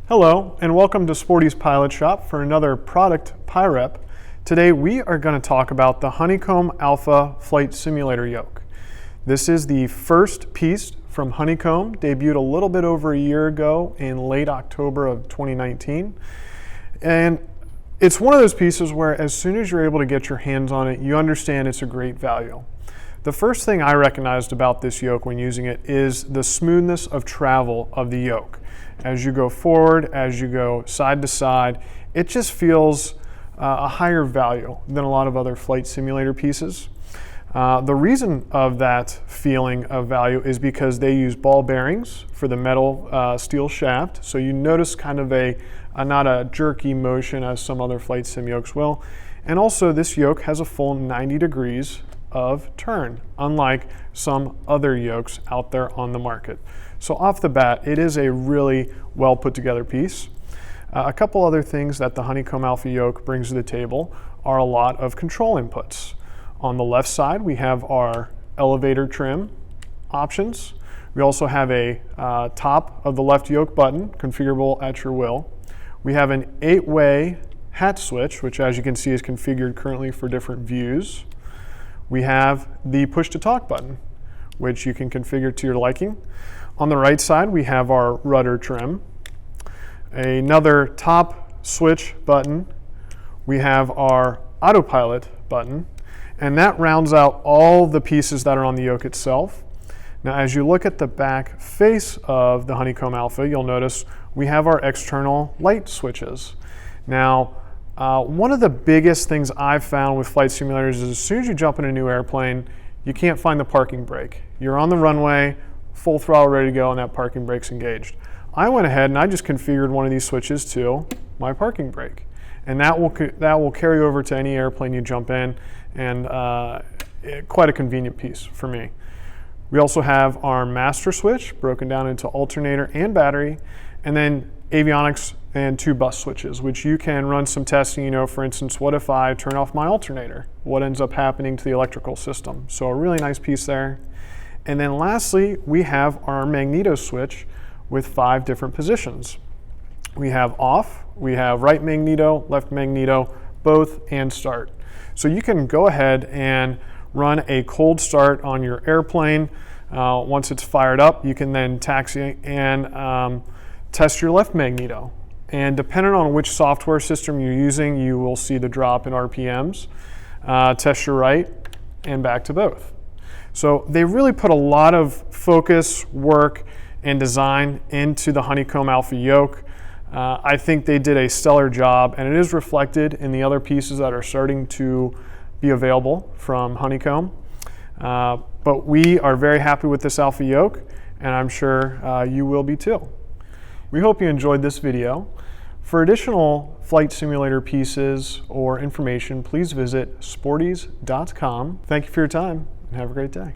Hello, and welcome to Sporty's Pilot Shop for another product PyRep. Today we are going to talk about the Honeycomb Alpha Flight Simulator Yoke. This is the first piece from Honeycomb, debuted a little bit over a year ago in late October of 2019. And it's one of those pieces where as soon as you're able to get your hands on it, you understand it's a great value. The first thing I recognized about this yoke when using it is the smoothness of travel of the yoke. As you go forward, as you go side to side, it just feels a higher value than a lot of other flight simulator pieces. The reason of that feeling of value is because they use ball bearings for the metal steel shaft. So you notice kind of not a jerky motion as some other flight sim yokes will. And also this yoke has a full 90 degrees of turn, unlike some other yokes out there on the market. So off the bat, it is a really well put together piece. A couple other things that the Honeycomb Alpha yoke brings to the table are a lot of control inputs. On the left side, we have our elevator trim options. We also have a top of the left yoke button, configurable at your will. We have an 8-way hat switch, which as you can see is configured currently for different views. We have the push to talk button, which you can configure to your liking. On the right side, we have our rudder trim. Another top switch button. We have our autopilot button, and that rounds out all the pieces that are on the yoke itself. Now, as you look at the back face of the Honeycomb Alpha, you'll notice we have our external light switches. Now, one of the biggest things I've found with flight simulators is as soon as you jump in a new airplane, you can't find the parking brake. You're on the runway, full throttle ready to go, and that parking brake's engaged. I went ahead and I just configured one of these switches to my parking brake. And that will carry over to any airplane you jump in, and quite a convenient piece for me. We also have our master switch broken down into alternator and battery, and then avionics and 2 bus switches, which you can run some testing. For instance, what if I turn off my alternator? What ends up happening to the electrical system? So a really nice piece there. And then lastly, we have our Magneto switch with 5 different positions. We have off, we have right magneto, left magneto, both, and start. So you can go ahead and run a cold start on your airplane. Once it's fired up, you can then taxi and test your left magneto. And depending on which software system you're using, you will see the drop in RPMs. Test your right, and back to both. So they really put a lot of focus, work, and design into the Honeycomb Alpha yoke. I think they did a stellar job, and it is reflected in the other pieces that are starting to be available from Honeycomb. But we are very happy with this Alpha yoke, and I'm sure you will be too. We hope you enjoyed this video. For additional flight simulator pieces or information, please visit sportys.com. Thank you for your time, and have a great day.